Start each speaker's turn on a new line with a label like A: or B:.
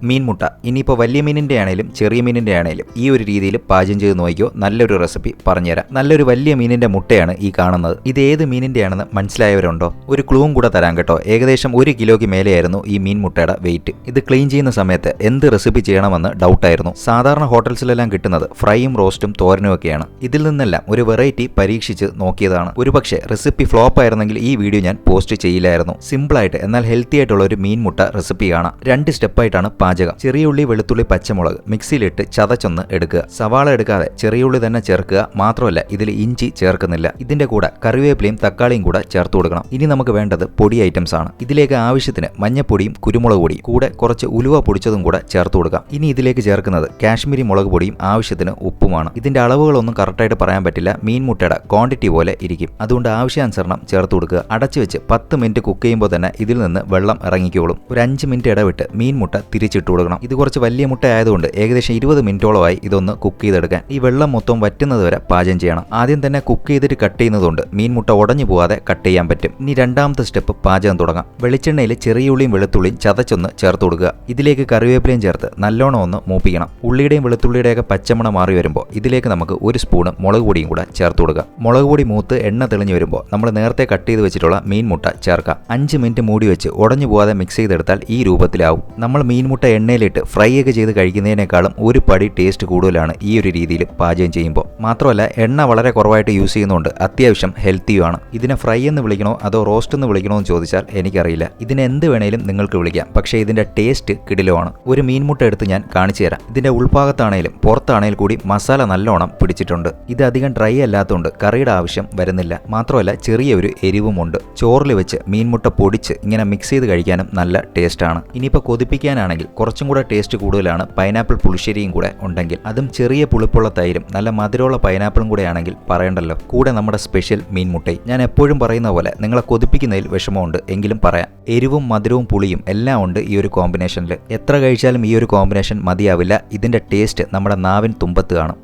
A: മീൻ മുട്ട. ഇനിയിപ്പോൾ വലിയ മീനിൻ്റെ ആണെങ്കിലും ചെറിയ മീനിൻ്റെ ആണെങ്കിലും ഈ ഒരു രീതിയിൽ പാചകം ചെയ്ത് നോക്കിയോ, നല്ലൊരു റെസിപ്പി പറഞ്ഞുതരാം. നല്ലൊരു വലിയ മീനിൻ്റെ മുട്ടയാണ് ഈ കാണുന്നത്. ഇത് ഏത് മീനിൻ്റെ ആണെന്ന് മനസ്സിലായവരുണ്ടോ? ഒരു ക്ലൂവും കൂടെ തരാം കേട്ടോ. ഏകദേശം 1 കിലോയ്ക്ക് മേലെയായിരുന്നു ഈ മീൻ മുട്ടയുടെ വെയിറ്റ്. ഇത് ക്ലീൻ ചെയ്യുന്ന സമയത്ത് എന്ത് റെസിപ്പി ചെയ്യണമെന്ന് ഡൗട്ടായിരുന്നു. സാധാരണ ഹോട്ടൽസിലെല്ലാം കിട്ടുന്നത് ഫ്രൈയും റോസ്റ്റും തോരനും ഒക്കെയാണ്. ഇതിൽ നിന്നെല്ലാം ഒരു വെറൈറ്റി പരീക്ഷിച്ച് നോക്കിയതാണ്. ഒരുപക്ഷെ റെസിപ്പി ഫ്ലോപ്പ് ആയിരുന്നെങ്കിൽ ഈ വീഡിയോ ഞാൻ പോസ്റ്റ് ചെയ്യില്ലായിരുന്നു. സിമ്പിളായിട്ട് എന്നാൽ ഹെൽത്തി ആയിട്ടുള്ള ഒരു മീൻ മുട്ട റെസിപ്പി കാണാം. 2 സ്റ്റെപ്പായിട്ടാണ് പാചകം. ചെറിയ ഉള്ളി, വെളുത്തുള്ളി, പച്ചമുളക് മിക്സിയിലിട്ട് ചതച്ചൊന്ന് എടുക്കുക. സവാള എടുക്കാതെ ചെറിയ ഉള്ളി തന്നെ ചേർക്കുക. മാത്രമല്ല ഇതിൽ ഇഞ്ചി ചേർക്കുന്നില്ല. ഇതിന്റെ കൂടെ കറിവേപ്പിലയും തക്കാളിയും കൂടെ ചേർത്ത് കൊടുക്കണം. ഇനി നമുക്ക് വേണ്ടത് പൊടി ഐറ്റംസ് ആണ്. ഇതിലേക്ക് ആവശ്യത്തിന് മഞ്ഞപ്പൊടിയും കുരുമുളക് പൊടിയും കൂടെ കുറച്ച് ഉലുവ പൊടിച്ചതും കൂടെ ചേർത്ത് കൊടുക്കാം. ഇനി ഇതിലേക്ക് ചേർക്കുന്നത് കാശ്മീരി മുളക് പൊടിയും ആവശ്യത്തിന് ഉപ്പുമാണ്. ഇതിന്റെ അളവുകളൊന്നും കറക്റ്റായിട്ട് പറയാൻ പറ്റില്ല. മീൻ മുട്ടയുടെ ക്വാണ്ടിറ്റി പോലെ ഇരിക്കും. അതുകൊണ്ട് ആവശ്യാനുസരണം ചേർത്ത് കൊടുക്കുക. അടച്ചു വെച്ച് 10 മിനിറ്റ് കുക്ക് ചെയ്യുമ്പോൾ തന്നെ ഇതിൽ നിന്ന് വെള്ളം ഇറങ്ങിക്കോളും. ഒരു 5 മിനിറ്റ് ഇടവിട്ട് മീൻ മുട്ട തിരിച്ചിട്ട് കൊടുക്കണം. ഇത് കുറച്ച് വലിയ മുട്ട ആയതുകൊണ്ട് ഏകദേശം 20 മിനിറ്റോളമായി ഇതൊന്ന് കുക്ക് ചെയ്തെടുക്കാൻ. ഈ വെള്ളം മൊത്തം വറ്റുന്നത് വരെ പാചകം ചെയ്യണം. ആദ്യം തന്നെ കുക്ക് ചെയ്തിട്ട് കട്ട് ചെയ്യുന്നതുകൊണ്ട് മീൻ മുട്ട ഉടഞ്ഞു പോകാതെ കട്ട് ചെയ്യാൻ പറ്റും. ഇനി രണ്ടാമത്തെ സ്റ്റെപ്പ് പാചകം തുടങ്ങാം. വെളിച്ചെണ്ണയിൽ ചെറിയ ഉള്ളിയും വെളുത്തുള്ളിയും ചതച്ചൊന്ന് ചേർത്ത് കൊടുക്കുക. ഇതിലേക്ക് കറിവേപ്പിലയും ചേർത്ത് നല്ലോണം ഒന്ന് മൂപ്പിക്കണം. ഉള്ളിയുടെയും വെളുത്തുള്ളിയുടെയൊക്കെ പച്ചമണം മാറി വരുമ്പോൾ ഇതിലേക്ക് നമുക്ക് 1 സ്പൂണ് മുളക് പൊടിയും കൂടെ ചേർത്ത് കൊടുക്കുക. മുളക് പൊടി മൂത്ത് എണ്ണ തെളിഞ്ഞു വരുമ്പോൾ നമ്മൾ നേരത്തെ കട്ട് ചെയ്ത് വെച്ചിട്ടുള്ള മീൻ മുട്ട ചേർക്കാം. 5 മിനിറ്റ് മൂടി വെച്ച് ഉടഞ്ഞു പോകാതെ മിക്സ് ചെയ്തെടുത്താൽ ഈ രൂപത്തിലാവും. നമ്മൾ മീൻ മുട്ട എണ്ണയിലിട്ട് ഫ്രൈ ഒക്കെ ചെയ്ത് കഴിക്കുന്നതിനേക്കാളും ഒരു പടി ടേസ്റ്റ് കൂടുതലാണ് ഈ ഒരു രീതിയിൽ പാചകം ചെയ്യുമ്പോൾ. മാത്രമല്ല എണ്ണ വളരെ കുറവായിട്ട് യൂസ് ചെയ്യുന്നതുകൊണ്ട് അത്യാവശ്യം ഹെൽത്തിയുമാണ്. ഇതിനെ ഫ്രൈ എന്ന് വിളിക്കണോ അതോ റോസ്റ്റ് എന്ന് വിളിക്കണോ എന്ന് ചോദിച്ചാൽ എനിക്കറിയില്ല. ഇതിനെ എന്ത് വേണേലും നിങ്ങൾക്ക് വിളിക്കാം. പക്ഷേ ഇതിന്റെ ടേസ്റ്റ് കിടിലമാണ്. ഒരു മീൻ മുട്ട എടുത്ത് ഞാൻ കാണിച്ചു തരാം. ഇതിന്റെ ഉൾഭാഗത്താണേലും പുറത്താണേലും കൂടി മസാല നല്ലോണം പിടിച്ചിട്ടുണ്ട്. ഇത് അധികം ഡ്രൈ അല്ലാത്തതുകൊണ്ട് കറിയുടെ ആവശ്യം വരുന്നില്ല. മാത്രമല്ല ചെറിയൊരു എരിവുമുണ്ട്. ചോറിൽ വെച്ച് മീൻ മുട്ട പൊടിച്ച് ഇങ്ങനെ മിക്സ് ചെയ്ത് കഴിക്കാനും നല്ല ടേസ്റ്റാണ്. ഇനിയിപ്പോൾ കൊതിപ്പിക്കാനാണെങ്കിൽ കുറച്ചും കൂടെ ടേസ്റ്റ് കൂടുതലാണ് പൈനാപ്പിൾ പുളിശ്ശേരിയും കൂടെ ഉണ്ടെങ്കിൽ. അതും ചെറിയ പുളിപ്പുള്ള തൈരും നല്ല മധുരമുള്ള പൈനാപ്പിളും കൂടെ ആണെങ്കിൽ പറയണ്ടല്ലോ. കൂടെ നമ്മുടെ സ്പെഷ്യൽ മീൻ മുട്ടയും. ഞാൻ എപ്പോഴും പറയുന്ന പോലെ നിങ്ങളെ കൊതിപ്പിക്കുന്നതിൽ വിഷമമുണ്ട് എങ്കിലും പറയാം. എരിവും മധുരവും പുളിയും എല്ലാം ഉണ്ട് ഈ ഒരു കോമ്പിനേഷനിൽ. എത്ര കഴിച്ചാലും ഈ ഒരു കോമ്പിനേഷൻ മതിയാവില്ല. ഇതിന്റെ ടേസ്റ്റ് നമ്മുടെ നാവിൻ തുമ്പത്ത് കാണും.